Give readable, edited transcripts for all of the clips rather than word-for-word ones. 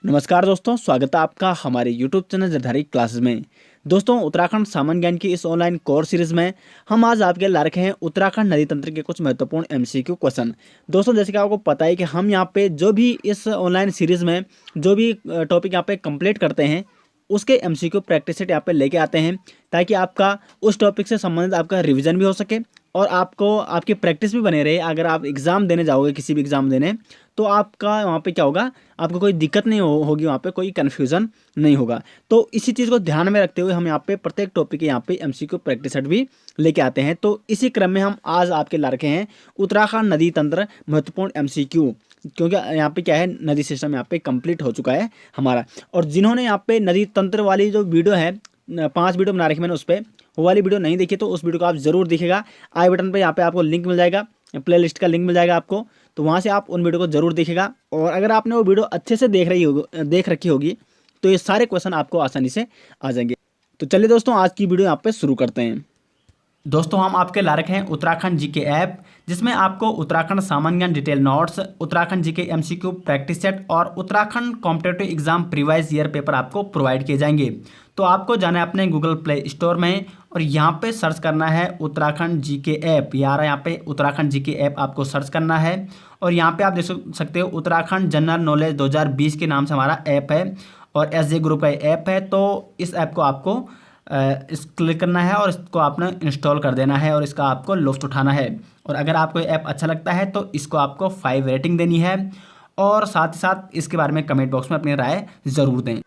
नमस्कार दोस्तों, स्वागत है आपका हमारे YouTube चैनल जरधारी क्लासेस में। दोस्तों, उत्तराखंड सामान्य ज्ञान की इस ऑनलाइन कोर्स सीरीज में हम आज आपके ला रखे हैं उत्तराखंड नदी तंत्र के कुछ महत्वपूर्ण MCQ क्वेश्चन। दोस्तों, जैसे कि आपको पता है कि हम यहाँ पे जो भी इस ऑनलाइन सीरीज में जो भी टॉपिक यहाँ पे कंप्लीट करते हैं उसके MCQ प्रैक्टिस सेट यहाँ पे लेके आते हैं, ताकि आपका उस टॉपिक से संबंधित आपका रिविजन भी हो सके और आपको आपकी प्रैक्टिस भी बने रहे। अगर आप एग्ज़ाम देने जाओगे, किसी भी एग्ज़ाम देने, तो आपका वहाँ पे क्या होगा, आपको कोई दिक्कत नहीं होगी, वहाँ पे कोई कन्फ्यूज़न नहीं होगा। तो इसी चीज़ को ध्यान में रखते हुए हम यहाँ पे प्रत्येक टॉपिक के यहाँ पे MCQ प्रैक्टिस सेट भी लेके आते हैं। तो इसी क्रम में हम आज आपके ला रखे हैं उत्तराखंड नदी तंत्र महत्वपूर्ण MCQ, क्योंकि यहाँ पे क्या है, नदी सिस्टम यहाँ पे कंप्लीट हो चुका है हमारा। और जिन्होंने यहाँ पे नदी तंत्र वाली जो वीडियो है, 5 वीडियो बना रखी मैंने, उस पर वो वाली वीडियो नहीं देखी तो उस वीडियो को आप जरूर देखिएगा। आई बटन पे यहाँ पे आपको लिंक मिल जाएगा, प्लेलिस्ट का लिंक मिल जाएगा आपको, तो वहाँ से आप उन वीडियो को जरूर देखिएगा। और अगर आपने वो वीडियो अच्छे से देख रखी होगी तो ये सारे क्वेश्चन आपको आसानी से आ जाएंगे। तो चलिए दोस्तों, आज की वीडियो यहाँ पे शुरू करते हैं। दोस्तों, हम आपके ला रखे हैं उत्तराखंड जीके ऐप, जिसमें आपको उत्तराखंड सामान्य ज्ञान detail notes, Uttarakhand GK MCQ practice set और Uttarakhand competitive exam previous year paper आपको प्रोवाइड किए जाएंगे। तो आपको जाना है अपने गूगल प्ले स्टोर में और यहाँ पे सर्च करना है उत्तराखंड जीके ऐप। यहाँ पे उत्तराखंड जीके ऐप आपको सर्च करना है और यहाँ पे आप देख सकते हो उत्तराखंड जनरल नॉलेज 2020 के नाम से हमारा ऐप है और SJ ग्रुप का ऐप है। तो इस ऐप को आपको इस क्लिक करना है और इसको आपने इंस्टॉल कर देना है और इसका आपको लुत्फ़ उठाना है। और अगर आपको ये ऐप अच्छा लगता है तो इसको आपको 5 रेटिंग देनी है और साथ ही साथ इसके बारे में कमेंट बॉक्स में अपनी राय ज़रूर दें।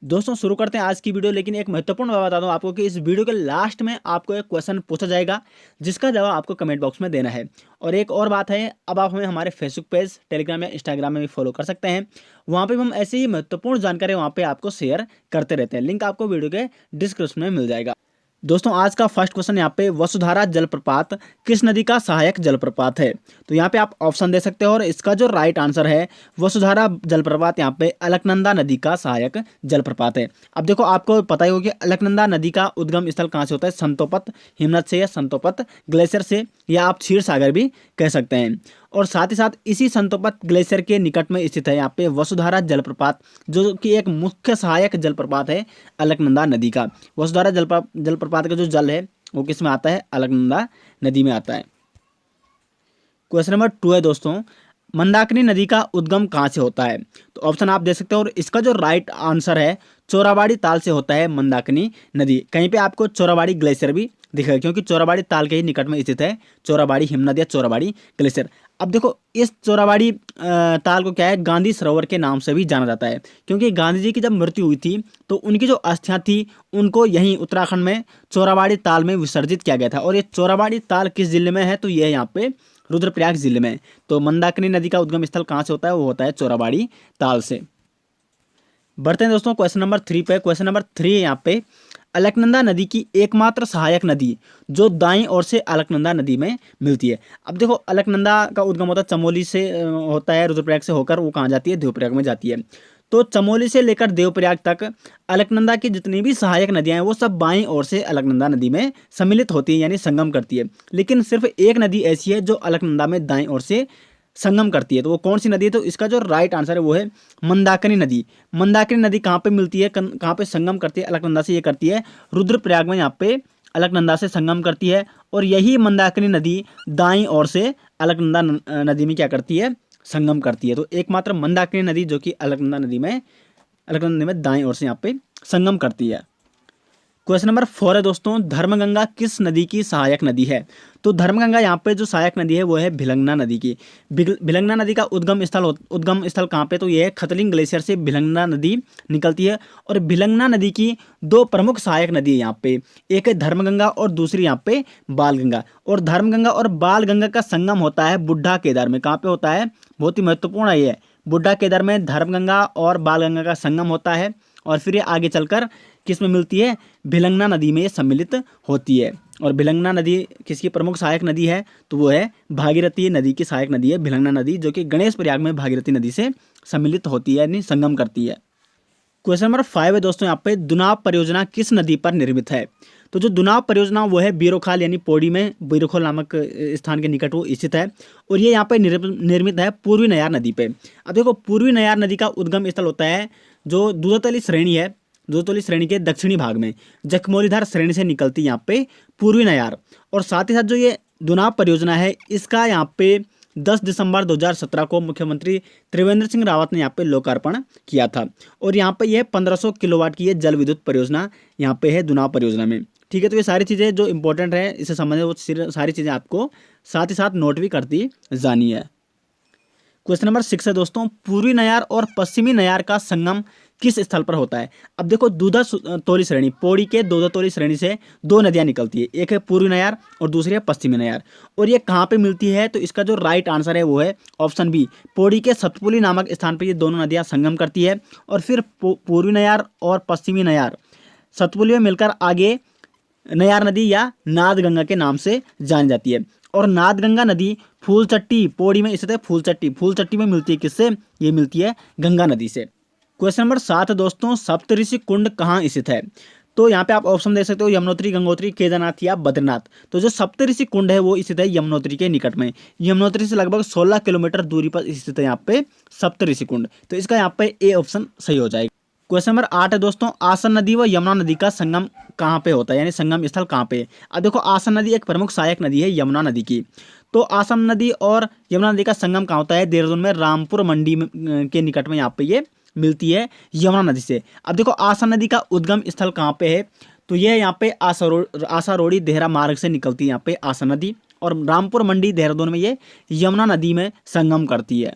दोस्तों, शुरू करते हैं आज की वीडियो। लेकिन एक महत्वपूर्ण बात बता दूं आपको कि इस वीडियो के लास्ट में आपको एक क्वेश्चन पूछा जाएगा, जिसका जवाब आपको कमेंट बॉक्स में देना है। और एक और बात है, अब आप हमें हमारे फेसबुक पेज, टेलीग्राम या इंस्टाग्राम में भी फॉलो कर सकते हैं। वहाँ पे हम ऐसी ही महत्वपूर्ण जानकारी वहाँ पे आपको शेयर करते रहते हैं। लिंक आपको वीडियो के डिस्क्रिप्शन में मिल जाएगा। दोस्तों, आज का फर्स्ट क्वेश्चन यहाँ पे, वसुधारा जलप्रपात किस नदी का सहायक जलप्रपात है? तो यहाँ पे आप ऑप्शन दे सकते हो और इसका जो राइट आंसर है, वसुधारा जलप्रपात यहाँ पे अलकनंदा नदी का सहायक जलप्रपात है। अब देखो, आपको पता ही होगा कि अलकनंदा नदी का उद्गम स्थल कहाँ से होता है, संतोपत हिमनद से या संतोपत ग्लेशियर से, या आप क्षीर सागर भी कह सकते हैं। और साथ ही साथ इसी संतोपत ग्लेशियर के निकट में स्थित है यहाँ पे वसुधारा जलप्रपात, जो कि एक मुख्य सहायक जलप्रपात है अलकनंदा नदी का। वसुधारा जलप्रपात का जो जल है वो किस में आता है, अलकनंदा नदी में आता है। क्वेश्चन नंबर 2 है दोस्तों, मंदाकिनी नदी का उद्गम कहाँ से होता है? तो ऑप्शन आप दे सकते हो और इसका जो राइट आंसर है, चोराबाड़ी ताल से होता है मंदाकिनी नदी। कहीं पे आपको चोराबाड़ी ग्लेशियर भी दिखेगा, क्योंकि चोराबाड़ी ताल के ही निकट में स्थित है चोराबाड़ी हिमनद या चोराबाड़ी ग्लेशियर। अब देखो, इस चोराबाड़ी ताल को क्या है, गांधी सरोवर के नाम से भी जाना जाता है, क्योंकि गांधी जी की जब मृत्यु हुई थी तो उनकी जो अस्थियां थी उनको यहीं उत्तराखंड में चोराबाड़ी ताल में विसर्जित किया गया था। और ये चोराबाड़ी ताल किस जिले में है, तो ये यहाँ पे रुद्रप्रयाग जिले में। तो मंदाकिनी नदी का उद्गम स्थल कहाँ से होता है, वो होता है चोराबाड़ी ताल से। बढ़ते हैं दोस्तों क्वेश्चन नंबर 3 पे। क्वेश्चन नंबर 3 है यहाँ पे, अलकनंदा नदी की एकमात्र सहायक नदी जो दाईं ओर से अलकनंदा नदी में मिलती है। अब देखो, अलकनंदा का उद्गम होता है चमोली से, होता है रुद्रप्रयाग से होकर वो कहाँ जाती है, देवप्रयाग में जाती है। तो चमोली से लेकर देवप्रयाग तक अलकनंदा की जितनी भी सहायक नदियां हैं वो सब बाईं ओर से अलकनंदा नदी में सम्मिलित होती है, यानी संगम करती है। लेकिन सिर्फ एक नदी ऐसी है जो अलकनंदा में दाईं ओर से संगम करती है, तो वो कौन सी नदी है? तो इसका जो राइट आंसर है वो है मंदाकिनी नदी। मंदाकिनी नदी कहाँ पे मिलती है, कहाँ पे संगम करती है अलकनंदा से? ये करती है रुद्रप्रयाग में, यहाँ पे अलकनंदा से संगम करती है। और यही मंदाकिनी नदी दाईं ओर से अलकनंदा नदी में क्या करती है, संगम करती है। तो एकमात्र मंदाकिनी नदी जो कि अलकनंदा नदी में दाईं ओर से यहाँ पे संगम करती है। क्वेश्चन नंबर 4 है दोस्तों, धर्मगंगा किस नदी की सहायक नदी है? तो धर्मगंगा यहाँ पे जो सहायक नदी है वो है भिलंगना नदी की। भिलंगना नदी का उद्गम स्थल कहाँ पे? तो ये है खतलिंग ग्लेशियर से भिलंगना नदी निकलती है। और भिलंगना नदी की 2 प्रमुख सहायक नदी है यहाँ पे, एक है धर्मगंगा और दूसरी यहाँ पे बालगंगा। और धर्मगंगा और बालगंगा का संगम होता है बुढ़ा केदार में। कहाँ पे होता है? बहुत ही महत्वपूर्ण है ये, बुढ़ा केदार में धर्मगंगा और बालगंगा का संगम होता है। और फिर ये आगे चलकर किस में मिलती है, भिलंगना नदी में ये सम्मिलित होती है। और भिलंगना नदी किसकी प्रमुख सहायक नदी है? तो वो है भागीरथी नदी की सहायक नदी है भिलंगना नदी, जो कि गणेश प्रयाग में भागीरथी नदी से सम्मिलित होती है, यानी संगम करती है। क्वेश्चन नंबर 5 है दोस्तों, यहाँ पे दुनाव परियोजना किस नदी पर निर्मित है? तो जो दुनाव परियोजना वो है बीरोखाल यानी पौड़ी में बीरोखाल नामक स्थान के निकट वो स्थित है, और ये यहाँ पे निर्मित है पूर्वी नयार नदी पे। अब देखो, पूर्वी नयार नदी का उद्गम स्थल होता है जो दूधोतली श्रेणी है, दूधोतली श्रेणी के दक्षिणी भाग में जखमौलीधार श्रेणी से निकलती यहाँ पे पूर्वी नयार। और साथ ही साथ जो ये दुनाव परियोजना है इसका यहाँ पे 10 दिसंबर 2017 को मुख्यमंत्री त्रिवेंद्र सिंह रावत ने यहाँ पे लोकार्पण किया था, और यहाँ पे ये 1500 किलोवाट की ये जल विद्युत परियोजना यहाँ पे है दुनाव परियोजना में। ठीक है, तो ये सारी चीज़ें जो इंपॉर्टेंट है इससे संबंधित वो सारी चीज़ें आपको साथ ही साथ नोट भी करती जानी है। क्वेश्चन नंबर 6 है दोस्तों, पूर्वी नयार और पश्चिमी नयार का संगम किस स्थल पर होता है? अब देखो, दूधातोली श्रेणी, पौड़ी के दूधातोली श्रेणी से दो नदियां निकलती है, एक है पूर्वी नयार और दूसरी है पश्चिमी नयार। और ये कहाँ पे मिलती है? तो इसका जो राइट आंसर है वो है ऑप्शन बी, पौड़ी के सतपुली नामक स्थान पर ये दोनों नदियां संगम करती है, और फिर पूर्वी नयार और पश्चिमी नयार सतपुली में मिलकर आगे नयार नदी या नादगंगा के नाम से जानी जाती है। और नादगंगा नदी फूलचट्टी पौड़ी में स्थित है, फूलचट्टी में मिलती है किससे? ये मिलती है गंगा नदी से। क्वेश्चन नंबर 7 दोस्तों, सप्तऋषि कुंड कहाँ स्थित है? तो यहाँ पे आप ऑप्शन दे सकते हो, यमुनोत्री, गंगोत्री, केदारनाथ या बद्रीनाथ। तो जो सप्तऋषि कुंड है वो स्थित है यमुनोत्री के निकट में, यमुनोत्री से लगभग 16 किलोमीटर दूरी पर स्थित है यहाँ पे सप्तऋषि कुंड। तो इसका यहाँ पे ए ऑप्शन सही हो जाएगा। क्वेश्चन नंबर 8 है दोस्तों, आसन नदी व यमुना नदी का संगम कहाँ पे होता है, यानी संगम स्थल कहाँ पे? अब देखो, आसन नदी एक प्रमुख सहायक नदी है यमुना नदी की। तो आसन नदी और यमुना नदी का संगम कहाँ होता है? देहरादून में रामपुर मंडी के निकट में यहाँ पे ये मिलती है यमुना नदी से। अब देखो, आसन नदी का उद्गम स्थल कहाँ पे है? तो ये यहाँ पे आसारोड़ी देहरा मार्ग से निकलती है यहाँ पे आसन नदी, और रामपुर मंडी देहरादून में ये यमुना नदी में संगम करती है।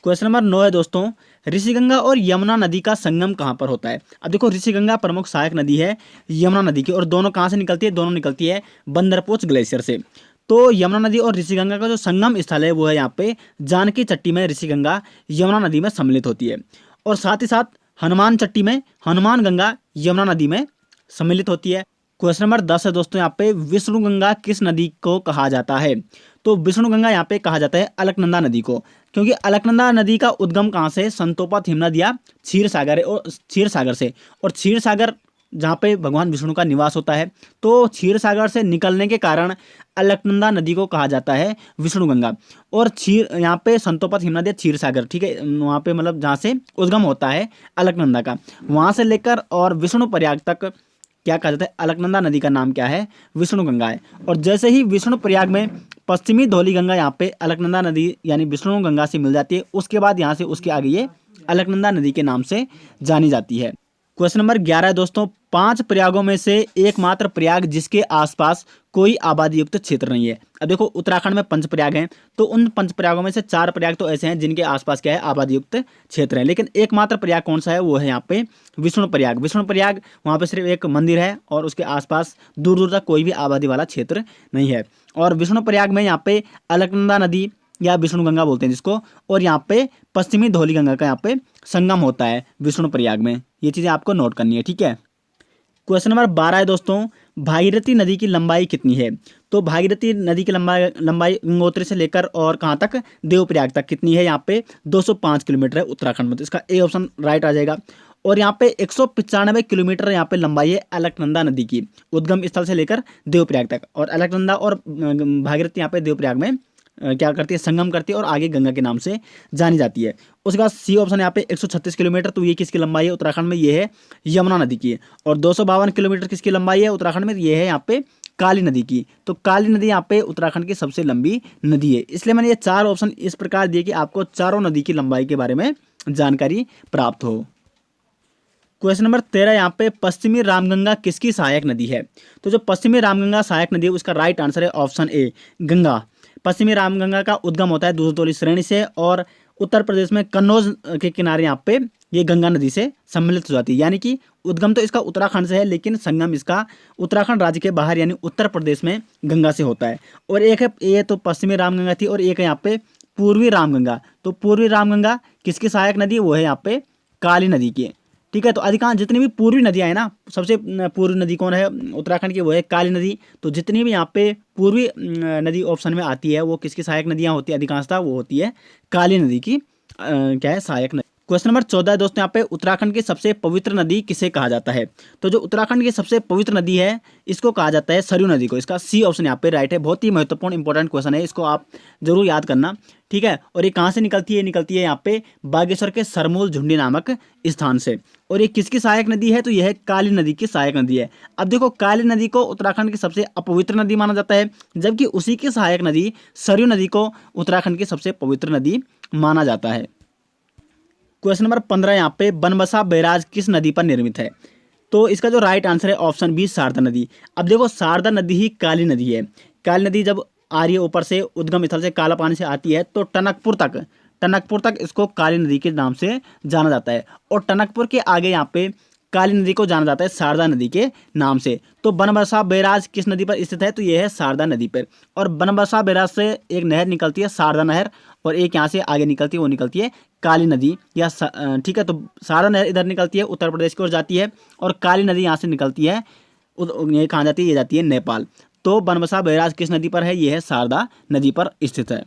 क्वेश्चन नंबर 9 है दोस्तों, ऋषिगंगा और यमुना नदी का संगम कहाँ पर होता है? अब देखो, ऋषिगंगा प्रमुख सहायक नदी है यमुना नदी की, और दोनों कहाँ से निकलती है? दोनों निकलती है बंदरपोच ग्लेशियर से। तो यमुना नदी और ऋषिगंगा का जो संगम स्थल है वो है यहाँ पे जानकी चट्टी में ऋषिगंगा यमुना नदी में सम्मिलित होती है, और साथ ही साथ हनुमान चट्टी में हनुमान गंगा यमुना नदी में सम्मिलित होती है। क्वेश्चन नंबर 10 है दोस्तों, यहाँ पे विष्णु गंगा किस नदी को कहा जाता है? तो विष्णु गंगा यहाँ पे कहा जाता है अलकनंदा नदी को, क्योंकि अलकनंदा नदी का उद्गम कहाँ से? संतोपत हिमनद या क्षीर सागर से, और क्षीर सागर जहाँ पे भगवान विष्णु का निवास होता है, तो क्षीर सागर से निकलने के कारण अलकनंदा नदी को कहा जाता है विष्णु गंगा। और यहाँ पे संतोपत हिमनद या क्षीर सागर, ठीक है, वहाँ पे मतलब जहाँ से उद्गम होता है अलकनंदा का, वहाँ से लेकर और विष्णु प्रयाग तक क्या कहा जाता है? अलकनंदा नदी का नाम क्या है? विष्णु गंगा है। और जैसे ही विष्णु प्रयाग में पश्चिमी धौली गंगा यहाँ पे अलकनंदा नदी यानी विष्णु गंगा से मिल जाती है, उसके बाद यहाँ से उसके आगे ये अलकनंदा नदी के नाम से जानी जाती है। क्वेश्चन नंबर 11 है दोस्तों, 5 प्रयागों में से एकमात्र प्रयाग जिसके आसपास कोई आबादी युक्त क्षेत्र नहीं है। अब देखो, उत्तराखंड में 5 प्रयाग हैं, तो उन 5 प्रयागों में से 4 प्रयाग तो ऐसे हैं जिनके आसपास क्या है? आबादी युक्त क्षेत्र है, लेकिन एकमात्र प्रयाग कौन सा है? वो है यहाँ पे विष्णु प्रयाग। वहाँ पे सिर्फ एक मंदिर है और उसके आसपास दूर दूर तक कोई भी आबादी वाला क्षेत्र नहीं है। और विष्णु प्रयाग में यहाँ पे अलकनंदा नदी या विष्णु गंगा बोलते हैं जिसको, और यहाँ पे पश्चिमी धौली गंगा का यहाँ पे संगम होता है विष्णु प्रयाग में। ये चीज़ें आपको नोट करनी है, ठीक है। क्वेश्चन नंबर 12 है दोस्तों, भागीरथी नदी की लंबाई कितनी है? तो भागीरथी नदी की लंबाई गंगोत्री से लेकर और कहाँ तक? देवप्रयाग तक कितनी है? यहाँ पे 205 किलोमीटर है उत्तराखंड में, तो इसका ए ऑप्शन राइट आ जाएगा। और यहाँ पे 195 किलोमीटर यहाँ पे लंबाई है अलकनंदा नदी की, उद्गम स्थल से लेकर देवप्रयाग तक। और अलकनंदा और भागीरथी यहाँ पे देवप्रयाग में क्या करती है? संगम करती है, और आगे गंगा के नाम से जानी जाती है। उसके बाद सी ऑप्शन यहाँ पे 136 किलोमीटर, तो ये किसकी लंबाई है उत्तराखंड में? ये है यमुना नदी की। और 252 किलोमीटर किसकी लंबाई है उत्तराखंड में? ये है यहाँ पे काली नदी की। तो काली नदी यहाँ पे उत्तराखंड की सबसे लंबी नदी है, इसलिए मैंने ये 4 ऑप्शन इस प्रकार दिए कि आपको चारों नदी की लंबाई के बारे में जानकारी प्राप्त हो। क्वेश्चन नंबर 13 यहाँ पे पश्चिमी रामगंगा किसकी सहायक नदी है? तो जो पश्चिमी रामगंगा सहायक नदी है उसका राइट आंसर है ऑप्शन ए, गंगा। पश्चिमी रामगंगा का उद्गम होता है दूधतोली श्रेणी से, और उत्तर प्रदेश में कन्नौज के किनारे यहाँ पे ये गंगा नदी से सम्मिलित हो जाती है। यानी कि उद्गम तो इसका उत्तराखंड से है, लेकिन संगम इसका उत्तराखंड राज्य के बाहर यानी उत्तर प्रदेश में गंगा से होता है। और एक है ये तो पश्चिमी रामगंगा थी, और एक है यहाँ पे पूर्वी रामगंगा। तो पूर्वी रामगंगा किसकी सहायक नदी? वो है यहाँ पे काली नदी की, ठीक है। तो अधिकांश जितनी भी पूर्वी नदियाँ हैं ना, सबसे पूर्वी नदी कौन है उत्तराखंड की? वो है काली नदी। तो जितनी भी यहाँ पे पूर्वी नदी ऑप्शन में आती है वो किसकी सहायक नदियाँ होती है? अधिकांशतः वो होती है काली नदी की क्या है? सहायक नदी। क्वेश्चन नंबर 14 है दोस्तों, यहाँ पे उत्तराखंड की सबसे पवित्र नदी किसे कहा जाता है? तो जो उत्तराखंड की सबसे पवित्र नदी है इसको कहा जाता है सरयू नदी को। इसका सी ऑप्शन यहाँ पे राइट है। बहुत ही महत्वपूर्ण इंपॉर्टेंट क्वेश्चन है, इसको आप जरूर याद करना, ठीक है। और ये कहाँ से निकलती है? निकलती है यहाँ पे बागेश्वर के सरमूल झुंडी नामक स्थान से। और ये किसकी सहायक नदी है? तो यह है काली नदी की सहायक नदी है। अब देखो, काली नदी को उत्तराखंड की सबसे अपवित्र नदी माना जाता है, जबकि उसी की सहायक नदी सरयू नदी को उत्तराखंड की सबसे पवित्र नदी माना जाता है। क्वेश्चन नंबर 15 यहाँ पे बनबसा बैराज किस नदी पर निर्मित है? तो इसका जो राइट आंसर है ऑप्शन बी शारदा नदी। अब देखो, शारदा नदी ही काली नदी है। काली नदी जब आ रही है ऊपर से, उद्गम स्थल से काला पानी से आती है, तो टनकपुर तक इसको काली नदी के नाम से जाना जाता है। और टनकपुर के आगे यहाँ पे काली नदी को जाना जाता है शारदा नदी के नाम से। तो बनबसा बैराज किस नदी पर स्थित है? तो यह है शारदा नदी पर। और बनबसा बैराज से एक नहर निकलती है शारदा नहर, और एक यहाँ से आगे निकलती है, वो निकलती है काली नदी या ठीक है। तो शारदा नहर इधर निकलती है, उत्तर प्रदेश की ओर जाती है, और काली नदी यहाँ से निकलती है, ये कहाँ जाती है? ये जाती है नेपाल। तो बनबसा बैराज किस नदी पर है? ये है शारदा नदी पर स्थित है।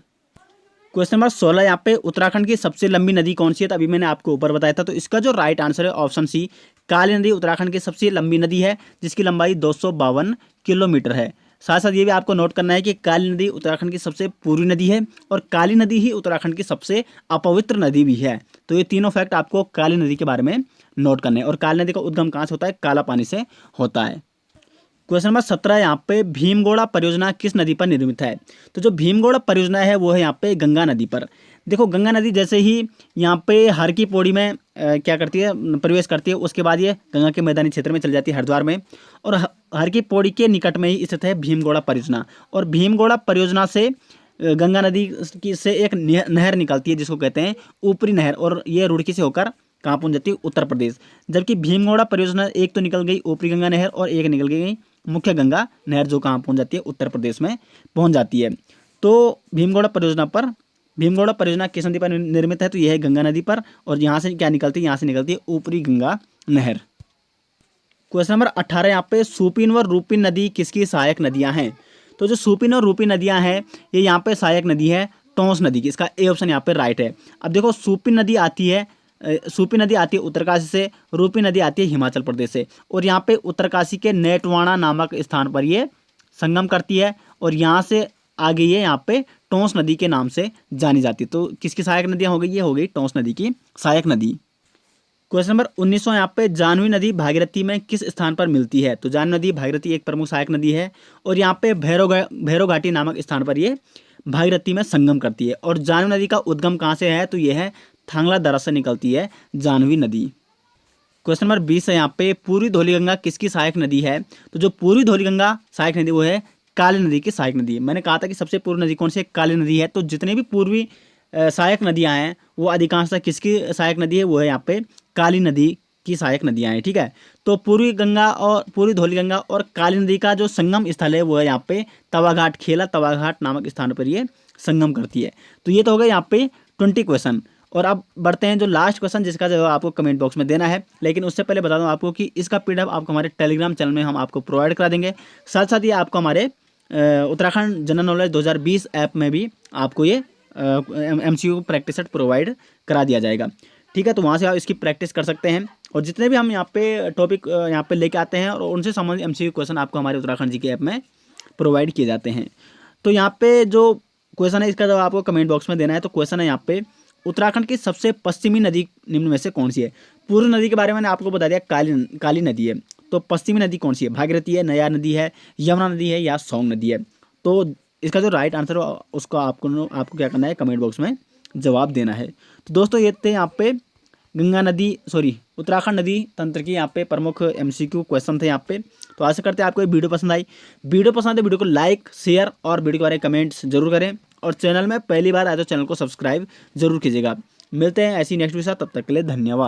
क्वेश्चन नंबर 16 यहाँ पे उत्तराखंड की सबसे लंबी नदी कौन सी है? तो अभी मैंने आपको ऊपर बताया था। तो इसका जो राइट आंसर है ऑप्शन सी काली नदी उत्तराखंड की सबसे लंबी नदी है, जिसकी लंबाई 252 किलोमीटर है। साथ साथ ये भी आपको नोट करना है कि काली नदी उत्तराखंड की सबसे पूर्वी नदी है, और काली नदी ही उत्तराखंड की सबसे अपवित्र नदी भी है। तो ये तीनों फैक्ट आपको काली नदी के बारे में नोट करने हैं। और काली नदी का उद्गम कहाँ से होता है? काला पानी से होता है। क्वेश्चन नंबर 17 यहाँ पे भीमगोड़ा परियोजना किस नदी पर निर्मित है? तो जो भीमगोड़ा परियोजना है वो है यहाँ पे गंगा नदी पर। देखो, गंगा नदी जैसे ही यहाँ पे हर की पौड़ी में क्या करती है? प्रवेश करती है, उसके बाद ये गंगा के मैदानी क्षेत्र में चल जाती है, हरिद्वार में। और हर की पौड़ी के निकट में ही स्थित है भीमगोड़ा परियोजना। और भीमगोड़ा परियोजना से गंगा नदी की से एक नहर निकलती है, जिसको कहते हैं ऊपरी नहर, और ये रुड़की से होकर कहाँ पहुँच जाती है? उत्तर प्रदेश। जबकि भीमगोड़ा परियोजना एक तो निकल गई ऊपरी गंगा नहर, और एक निकल गई मुख्य गंगा नहर, जो कहाँ पहुँच जाती है? उत्तर प्रदेश में पहुँच जाती है। तो भीमगोड़ा परियोजना किस नदी पर निर्मित है? तो यह है गंगा नदी पर। और यहाँ से क्या निकलती है? यहाँ से निकलती है ऊपरी गंगा नहर। क्वेश्चन नंबर 18 यहाँ पे सुपिन व रूपिन नदी किसकी सहायक नदियाँ हैं? तो जो सुपिन और रूपिन नदियाँ हैं, ये यहाँ पे सहायक नदी है टोंस नदी की। इसका ए ऑप्शन यहाँ पे राइट है। अब देखो, सुपिन नदी आती है उत्तरकाशी से, रूपी नदी आती है हिमाचल प्रदेश से। और यहाँ पे उत्तरकाशी के नेटवाणा नामक स्थान पर ये संगम करती है, और यहाँ से आ गई है यहाँ पे टोंस नदी के नाम से जानी जाती है। तो किसकी सहायक नदियाँ हो गई? ये हो गई टोंस नदी की सहायक नदी। क्वेश्चन नंबर 19 यहाँ पे जाह्नवी नदी भागीरथी में किस स्थान पर मिलती है? तो जाह्नवी नदी भागीरथी एक प्रमुख सहायक नदी है, और यहाँ पे भैरव घाटी नामक स्थान पर ये भागीरथी में संगम करती है। और जाह्नवी नदी का उद्गम कहाँ से है? तो यह है थांगला दर्रा से निकलती है जाह्नवी नदी। क्वेश्चन नंबर 20 है यहाँ पे पूर्वी धौलीगंगा किसकी सहायक नदी है? तो जो पूर्वी धौलीगंगा सहायक नदी वो है काली नदी की सहायक नदी है। मैंने कहा था कि सबसे पूर्वी नदी कौन सी है? काली नदी है। तो जितने भी पूर्वी सहायक नदियाँ हैं वो अधिकांशतः किसकी सहायक नदी है? वो है यहाँ पे काली नदी की सहायक नदियाँ हैं, ठीक है। तो पूर्वी धौलीगंगा और काली नदी का जो संगम स्थल है वो है यहाँ पे तवाघाट, खेला तवाघाट नामक स्थान पर ये संगम करती है। तो ये तो हो गया यहाँ पे 20 क्वेश्चन। और अब बढ़ते हैं जो लास्ट क्वेश्चन, जिसका जवाब आपको कमेंट बॉक्स में देना है। लेकिन उससे पहले बता दूं आपको कि इसका पीडीएफ आपको हमारे टेलीग्राम चैनल में हम आपको प्रोवाइड करा देंगे। साथ साथ ये आपको हमारे उत्तराखंड जनरल नॉलेज 2020 ऐप में भी आपको ये MCQ प्रैक्टिस सेट प्रोवाइड करा दिया जाएगा, ठीक है। तो वहाँ से आप इसकी प्रैक्टिस कर सकते हैं। और जितने भी हम यहाँ पे टॉपिक यहाँ पे लेके आते हैं और उनसे संबंधित MCQ क्वेश्चन आपको हमारे उत्तराखंड जी के ऐप में प्रोवाइड किए जाते हैं। तो यहाँ पे जो क्वेश्चन है इसका जवाब आपको कमेंट बॉक्स में देना है। तो क्वेश्चन है यहाँ पे उत्तराखंड की सबसे पश्चिमी नदी निम्न में से कौन सी है? पूर्वी नदी के बारे में मैंने आपको बता दिया काली नदी है। तो पश्चिमी नदी कौन सी है? भागीरथी है, नयार नदी है, यमुना नदी है, या सोंग नदी है? तो इसका जो राइट आंसर है उसको आपको क्या करना है? कमेंट बॉक्स में जवाब देना है। तो दोस्तों ये थे यहाँ पे उत्तराखंड नदी तंत्र की यहाँ पे प्रमुख MCQ क्वेश्चन थे यहाँ पे। तो आशा करते हैं आपको ये वीडियो पसंद आई। वीडियो पसंद है वीडियो को लाइक, शेयर और वीडियो के बारे में कमेंट्स जरूर करें। और चैनल में पहली बार आए तो चैनल को सब्सक्राइब जरूर कीजिएगा। मिलते हैं ऐसी नेक्स्ट वीडियो के साथ, तब तक के लिए धन्यवाद।